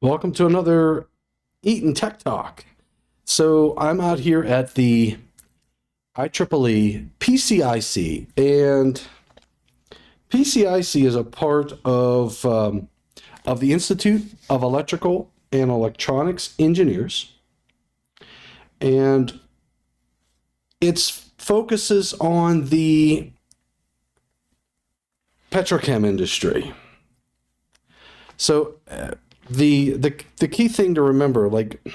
Welcome to another Eaton Tech Talk. So I'm out here at the IEEE PCIC, and PCIC is a part of the Institute of Electrical and Electronics Engineers, and it focuses on the petrochem industry. So the key thing to remember, like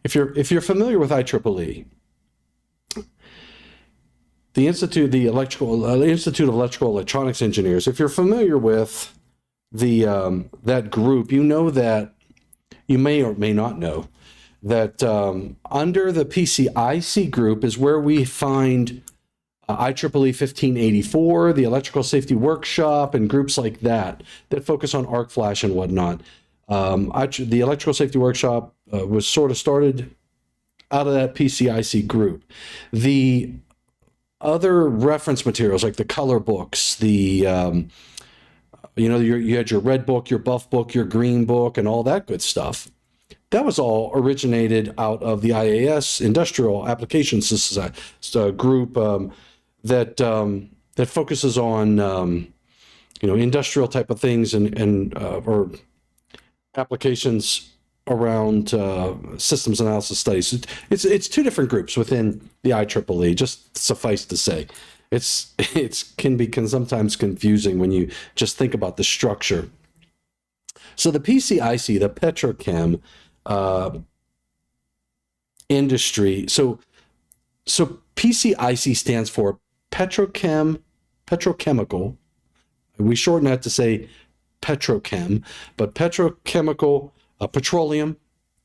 if you're familiar with IEEE, the Institute of Electrical Electronics Engineers, if you're familiar with that group, you know that you may or may not know that under the PCIC group is where we find IEEE 1584, the Electrical Safety Workshop, and groups like that focus on arc flash and whatnot. The Electrical Safety Workshop was sort of started out of that PCIC group. The other reference materials like the color books, you had your red book, your buff book, your green book, and all that good stuff. That was all originated out of the IAS Industrial Applications group that focuses on industrial type of things or applications around systems analysis studies. It's two different groups within the IEEE. Just suffice to say, it can sometimes confusing when you just think about the structure. So the PCIC, the petrochem industry. So PCIC stands for petrochemical. We shorten that to say petrochem, but petrochemical, petroleum,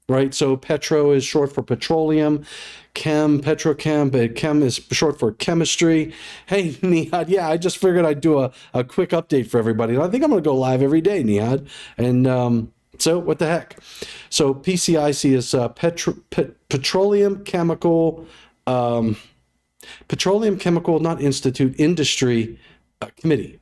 right? So petro is short for petroleum, petrochem, but chem is short for chemistry. Hey, Nihad, yeah, I just figured I'd do a quick update for everybody. I think I'm going to go live every day, Nihad. And so what the heck? So PCIC is Petroleum Chemical, not Institute, Industry Committee.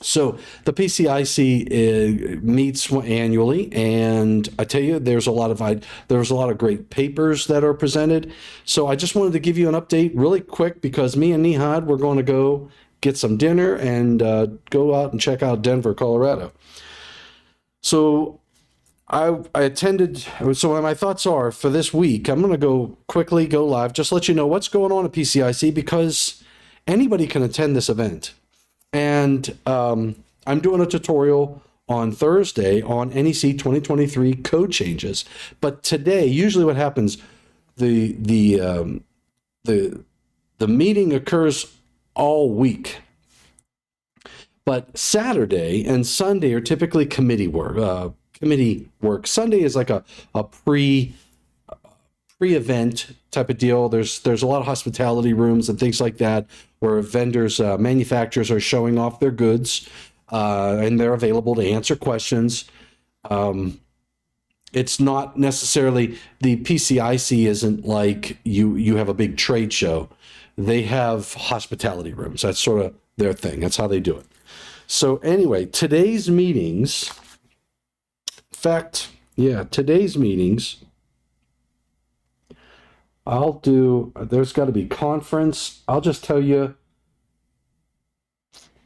So the PCIC meets annually, and I tell you, there's a lot of great papers that are presented. So I just wanted to give you an update really quick because me and Nihad, we're going to go get some dinner and go out and check out Denver, Colorado. So I attended. So my thoughts are for this week, I'm going to quickly go live, just let you know what's going on at PCIC because anybody can attend this event. And I'm doing a tutorial on Thursday on NEC 2023 code changes. But today, usually what happens, the meeting occurs all week. But Saturday and Sunday are typically committee work. Sunday is like a pre-event type of deal. There's a lot of hospitality rooms and things like that where vendors, manufacturers are showing off their goods and they're available to answer questions. It's not necessarily, the PCIC isn't like you have a big trade show. They have hospitality rooms. That's sort of their thing. That's how they do it. So anyway, today's meetings, there's got to be conference. I'll just tell you.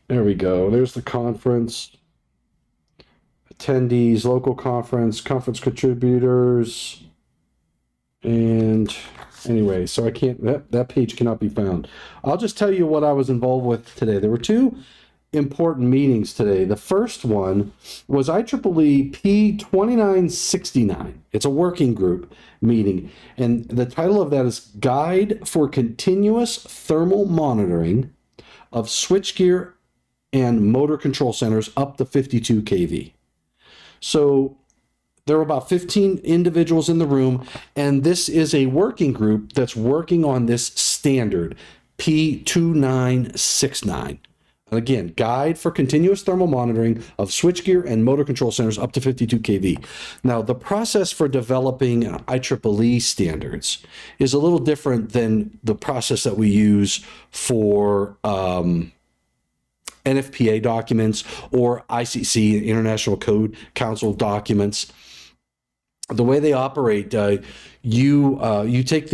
There we go. There's the conference. Attendees, local conference contributors. And anyway, so I can't, that page cannot be found. I'll just tell you what I was involved with today. There were two important meetings today. The first one was IEEE P2969. It's a working group meeting, and the title of that is Guide for Continuous Thermal Monitoring of Switchgear and Motor Control Centers up to 52 kV. So there were about 15 individuals in the room, and this is a working group that's working on this standard P2969. Again, Guide for Continuous Thermal Monitoring of Switchgear and Motor Control Centers up to 52 kV. Now, the process for developing IEEE standards is a little different than the process that we use for NFPA documents or ICC, International Code Council documents. The way they operate, you take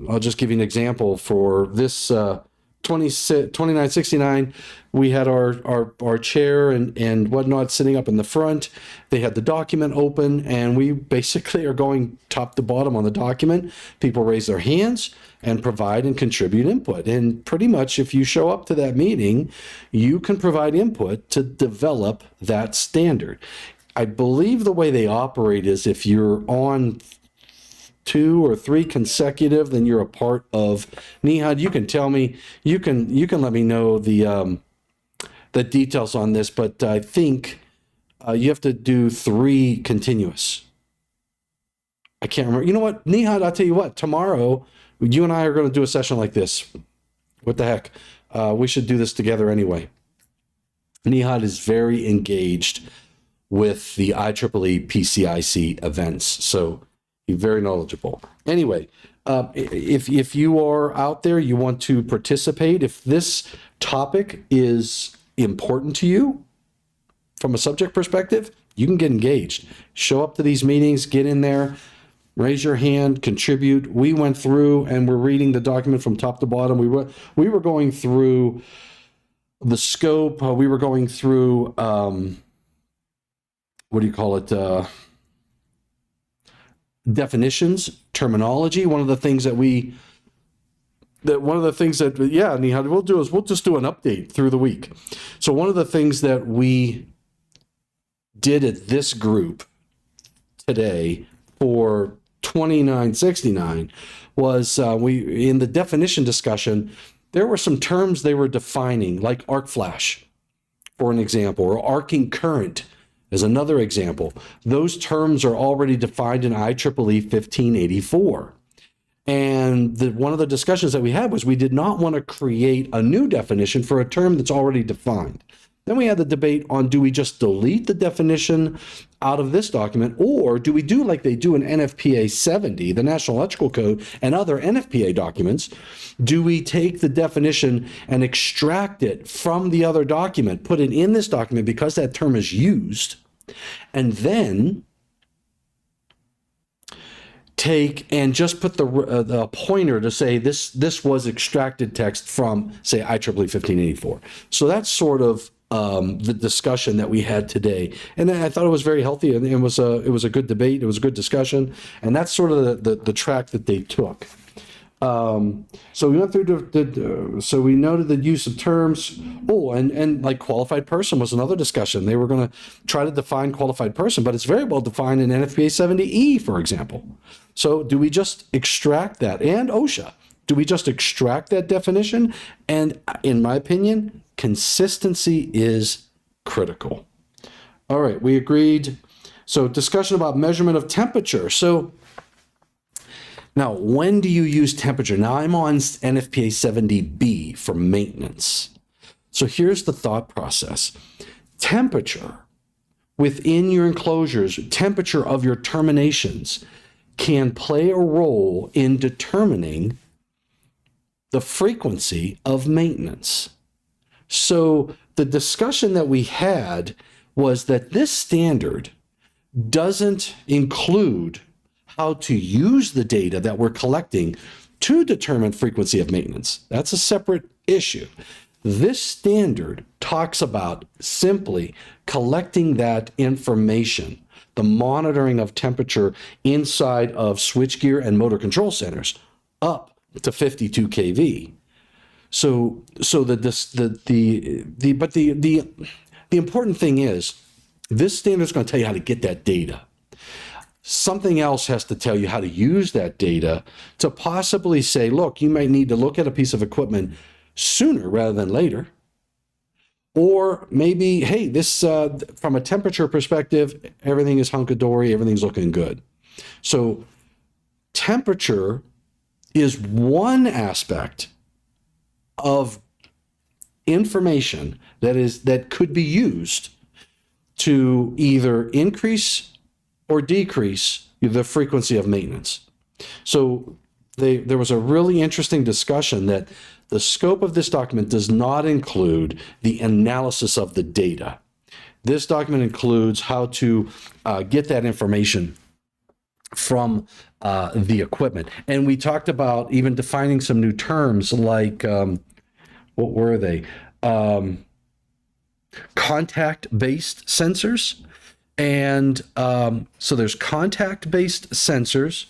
I'll just give you an example for this 2969. We had our chair and whatnot sitting up in the front. They had the document open, and we basically are going top to bottom on the document. People raise their hands and provide and contribute input. And pretty much if you show up to that meeting, you can provide input to develop that standard. I believe the way they operate is if you're on 2 or 3 consecutive, then you're a part of NEHAD. You can tell me, you can let me know the details on this, but I think you have to do 3 continuous. I can't remember. You know what, NEHAD, I'll tell you what, tomorrow, you and I are going to do a session like this. What the heck? We should do this together anyway. NEHAD is very engaged with the IEEE PCIC events, so you're very knowledgeable. Anyway, if you are out there, you want to participate, if this topic is important to you from a subject perspective, you can get engaged. Show up to these meetings, get in there, raise your hand, contribute. We went through and we're reading the document from top to bottom. We were going through the scope. We were going through what do you call it? Definitions, terminology. One of the things that Nihad, we'll do is we'll just do an update through the week. So one of the things that we did at this group today for 2969 was in the definition discussion, there were some terms they were defining, like arc flash, for an example, or arcing current is another example. Those terms are already defined in IEEE 1584. And one of the discussions that we had was we did not want to create a new definition for a term that's already defined. Then we had the debate on, do we just delete the definition out of this document, or do we do like they do in NFPA 70, the National Electrical Code, and other NFPA documents? Do we take the definition and extract it from the other document, put it in this document because that term is used, and then take and just put the pointer to say this was extracted text from, say, IEEE 1584. So that's sort of the discussion that we had today, and I thought it was very healthy, and it was a good debate. It was a good discussion, and that's sort of the track that they took. So we went through so we noted the use of terms. Oh, and like qualified person was another discussion. They were going to try to define qualified person, but it's very well defined in NFPA 70E, for example. So do we just extract that? And OSHA, do we just extract that definition? And in my opinion, consistency is critical. All right, we agreed. So discussion about measurement of temperature. So now, when do you use temperature? Now, I'm on NFPA 70B for maintenance. So here's the thought process. Temperature within your enclosures, temperature of your terminations can play a role in determining the frequency of maintenance. So the discussion that we had was that this standard doesn't include how to use the data that we're collecting to determine frequency of maintenance. That's a separate issue. This standard talks about simply collecting that information, the monitoring of temperature inside of switchgear and motor control centers up to 52 kV. So the important thing is this standard is going to tell you how to get that data. Something else has to tell you how to use that data to possibly say, look, you might need to look at a piece of equipment sooner rather than later. Or maybe, hey, this from a temperature perspective, everything is hunky-dory, everything's looking good. So temperature is one aspect of information that could be used to either increase or decrease the frequency of maintenance. So there was a really interesting discussion that the scope of this document does not include the analysis of the data. This document includes how to get that information from the equipment. And we talked about even defining some new terms like, what were they? Contact-based sensors. And so there's contact-based sensors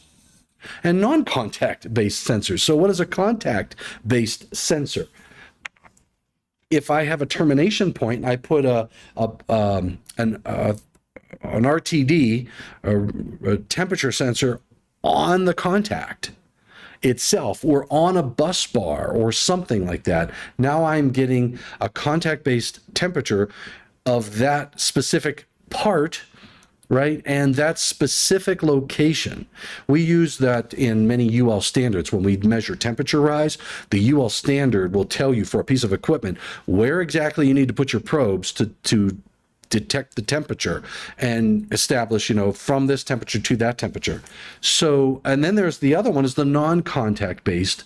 and non-contact-based sensors. So what is a contact-based sensor? If I have a termination point and I put an RTD, a temperature sensor, on the contact itself or on a bus bar or something like that, now I'm getting a contact-based temperature of that specific part, right? And that specific location. We use that in many UL standards. When we measure temperature rise, the UL standard will tell you for a piece of equipment where exactly you need to put your probes to detect the temperature and establish, from this temperature to that temperature. So, and then there's the other one is the non-contact based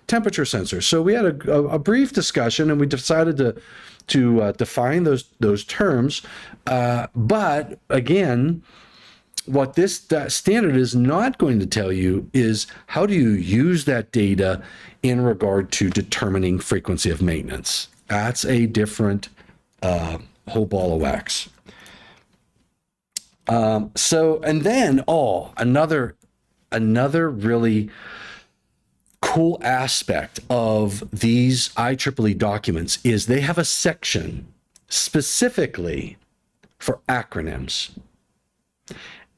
temperature sensor. So we had a brief discussion and we decided to define those terms. But again, what this standard is not going to tell you is how do you use that data in regard to determining frequency of maintenance. That's a different whole ball of wax. And then another really cool aspect of these IEEE documents is they have a section specifically for acronyms.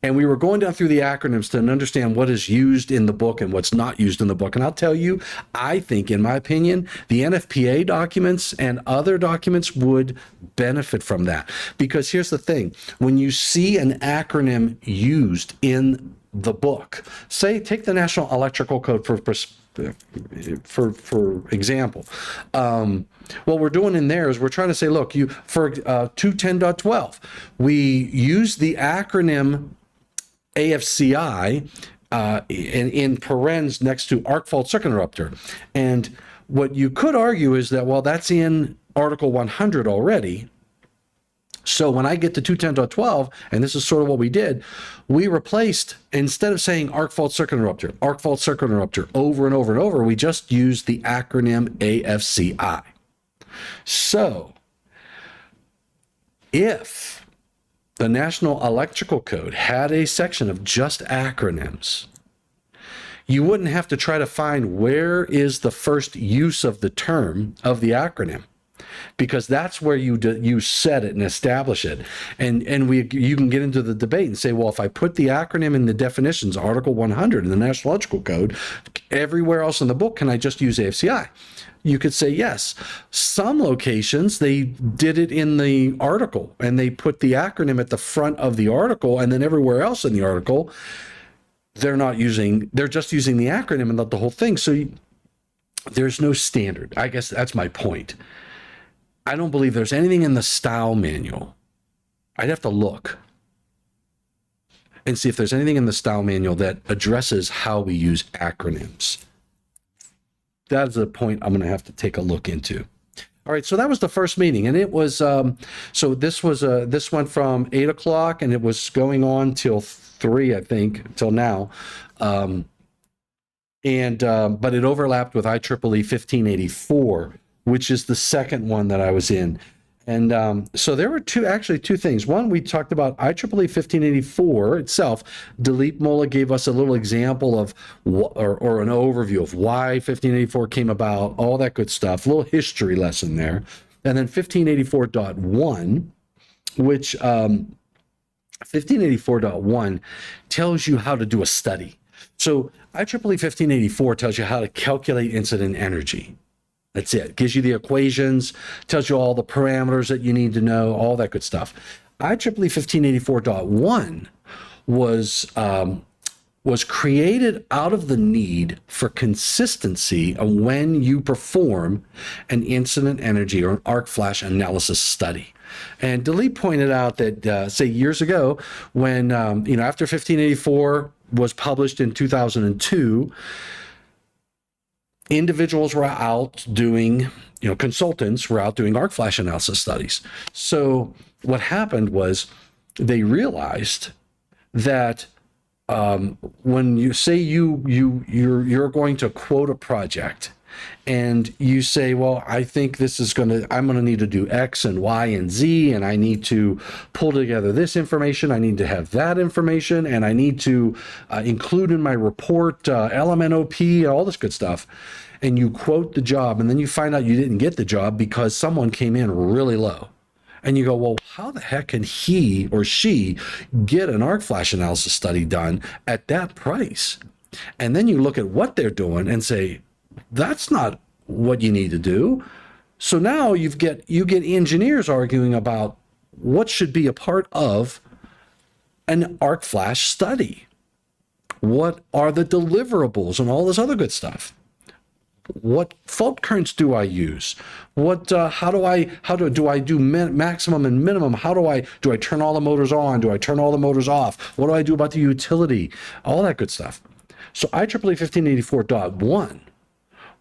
And we were going down through the acronyms to understand what is used in the book and what's not used in the book. And I'll tell you, I think, in my opinion, the NFPA documents and other documents would benefit from that. Because here's the thing, when you see an acronym used in the book, say, take the National Electrical Code for example. What we're doing in there is we're trying to say, look, for 210.12, we use the acronym AFCI in parens next to arc fault circuit interrupter. And what you could argue is that, well, that's in Article 100 already. So when I get to 210.12, and this is sort of what we did, we replaced, instead of saying arc fault circuit interrupter, over and over and over, we just used the acronym AFCI. So if the National Electrical Code had a section of just acronyms, you wouldn't have to try to find where is the first use of the term of the acronym, because that's where you set it and establish it. And you can get into the debate and say, well, if I put the acronym in the definitions, Article 100 in the National Electrical Code, everywhere else in the book, can I just use AFCI? You could say yes. Some locations, they did it in the article and they put the acronym at the front of the article, and then everywhere else in the article, they're just using the acronym and not the whole thing. So there's no standard. I guess that's my point. I don't believe there's anything in the style manual. I'd have to look and see if there's anything in the style manual that addresses how we use acronyms. That's a point I'm going to have to take a look into. All right, so that was the first meeting, and it was so this went from 8 o'clock, and it was going on till 3, I think, till now, but it overlapped with IEEE 1584, which is the second one that I was in. And so there were two things. One, we talked about IEEE 1584 itself. Dilip Molla gave us a little example of, or an overview of why 1584 came about, all that good stuff, a little history lesson there. And then 1584.1, which 1584.1 tells you how to do a study. So IEEE 1584 tells you how to calculate incident energy. That's it. Gives you the equations, tells you all the parameters that you need to know, all that good stuff. IEEE 1584.1 was created out of the need for consistency of when you perform an incident energy or an arc flash analysis study. And Dilip pointed out that, say, years ago, when, after 1584 was published in 2002, individuals were out doing, consultants were out doing arc flash analysis studies. So what happened was they realized that when you say you're going to quote a project, and you say, well, I think I'm going to need to do X and Y and Z, and I need to pull together this information, I need to have that information, and I need to include in my report LMNOP, all this good stuff. And you quote the job, and then you find out you didn't get the job because someone came in really low. And you go, well, how the heck can he or she get an arc flash analysis study done at that price? And then you look at what they're doing and say, that's not what you need to do. So now you get engineers arguing about what should be a part of an arc flash study. What are the deliverables and all this other good stuff? What fault currents do I use? How do I do maximum and minimum? Do I turn all the motors on? Do I turn all the motors off? What do I do about the utility? All that good stuff. So IEEE 1584.1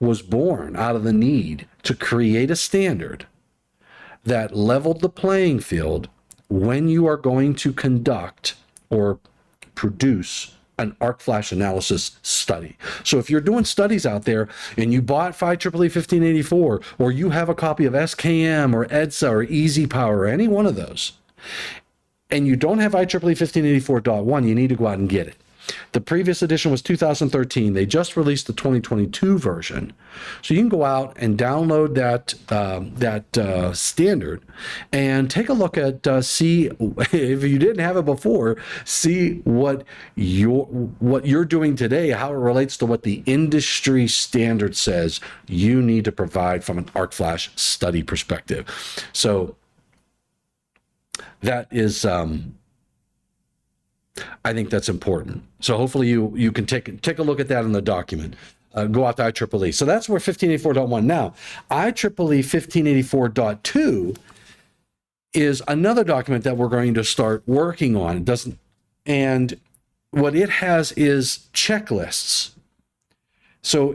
was born out of the need to create a standard that leveled the playing field when you are going to conduct or produce an arc flash analysis study. So if you're doing studies out there and you bought IEEE 1584, or you have a copy of SKM or EDSA or Easy Power or any one of those, and you don't have IEEE 1584.1, you need to go out and get it. The previous edition was 2013. They just released the 2022 version. So you can go out and download that standard and take a look at, see if you didn't have it before, see what you're doing today, how it relates to what the industry standard says you need to provide from an arc flash study perspective. So that is, I think that's important. So hopefully you can take a look at that in the document. Go out to IEEE. So that's where 1584.1. Now, IEEE 1584.2 is another document that we're going to start working on. And what it has is checklists. So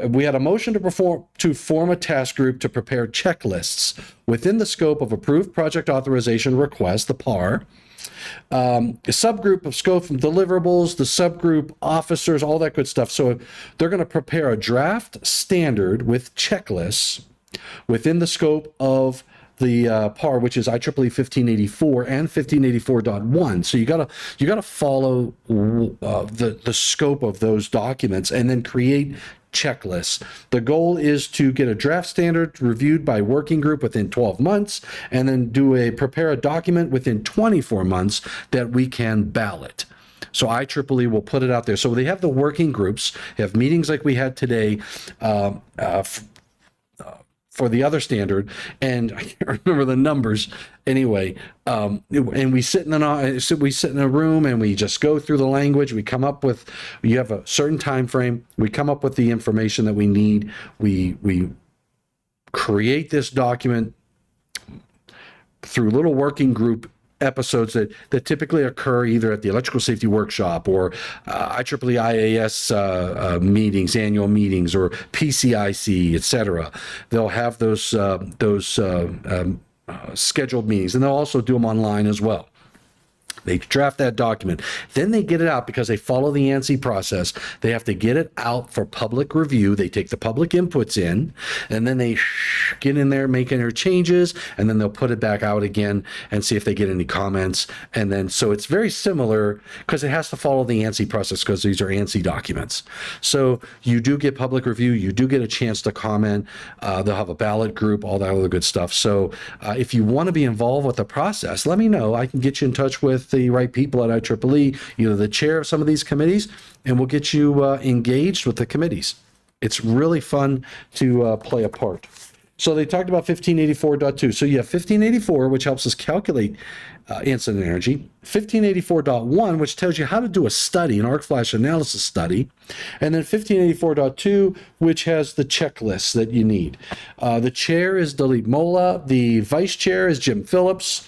we had a motion to form a task group to prepare checklists within the scope of approved project authorization request, the PAR. A subgroup of scope and deliverables, the subgroup officers, all that good stuff. So they're going to prepare a draft standard with checklists within the scope of the PAR, which is IEEE 1584 and 1584.1. So you gotta follow the scope of those documents and then create checklists. The goal is to get a draft standard reviewed by working group within 12 months and then prepare a document within 24 months that we can ballot. So IEEE will put it out there. So they have the working groups, have meetings like we had today, for the other standard, and I can't remember the numbers anyway. And we sit in a room and we just go through the language. You have a certain time frame. We come up with the information that we need. We create this document through little working group episodes that typically occur either at the electrical safety workshop or IEEE IAS meetings, annual meetings, or PCIC, etc. They'll have those scheduled meetings, and they'll also do them online as well. They draft that document. Then they get it out because they follow the ANSI process. They have to get it out for public review. They take the public inputs in, and then they get in there making their changes, and then they'll put it back out again and see if they get any comments. And then, so it's very similar because it has to follow the ANSI process because these are ANSI documents. So you do get public review. You do get a chance to comment. They'll have a ballot group, all that other good stuff. So if you want to be involved with the process, let me know. I can get you in touch with the right people at IEEE, either the chair of some of these committees, and we'll get you engaged with the committees. It's really fun to play a part. So they talked about 1584.2. So you have 1584, which helps us calculate incident energy, 1584.1, which tells you how to do a study, an arc flash analysis study, and then 1584.2, which has the checklists that you need. The chair is Dalit Mola, the vice chair is Jim Phillips,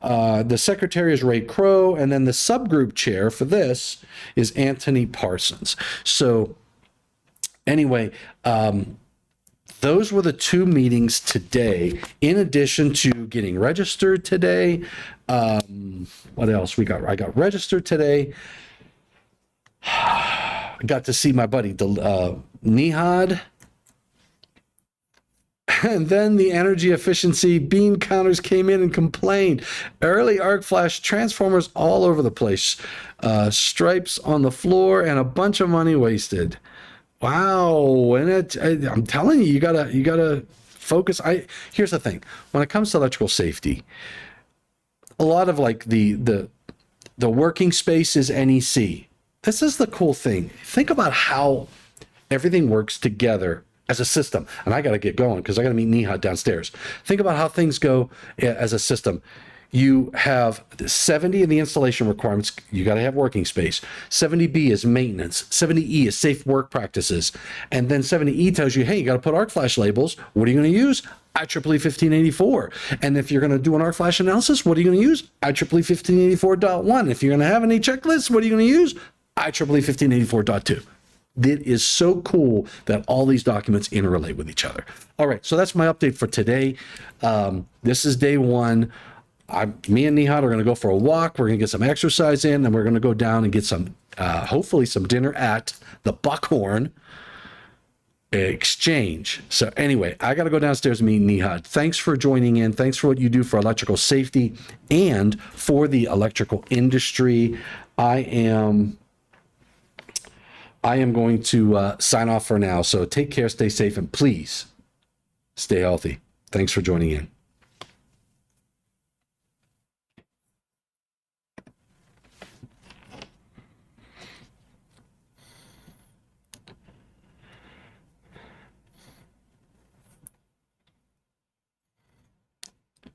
the secretary is Ray Crow, and then the subgroup chair for this is Anthony Parsons. So Anyway, those were the two meetings today, in addition to getting registered today. What else we got? I got registered today. I got to see my buddy Nihad. And then the energy efficiency beam counters came in and complained. Early arc flash transformers all over the place. Stripes on the floor and a bunch of money wasted. Wow. And I'm telling you, you gotta focus. Here's the thing. When it comes to electrical safety, a lot of like the working space is NEC. This is the cool thing. Think about how everything works together as a system. And I got to get going because I got to meet Nihad downstairs. Think about how things go as a system. You have 70 in the installation requirements. You got to have working space. 70B is maintenance. 70E is safe work practices. And then 70E tells you, hey, you got to put arc flash labels. What are you going to use? IEEE 1584. And if you're going to do an arc flash analysis, what are you going to use? IEEE 1584.1. If you're going to have any checklists, what are you going to use? IEEE 1584.2. It is so cool that all these documents interrelate with each other. All right, so that's my update for today. This is day one. Me and Nihad are going to go for a walk. We're going to get some exercise in, and we're going to go down and get some, hopefully some dinner at the Buckhorn Exchange. So anyway, I got to go downstairs and meet Nihad. Thanks for joining in. Thanks for what you do for electrical safety and for the electrical industry. I am going to sign off for now. So take care, stay safe, and please stay healthy. Thanks for joining in.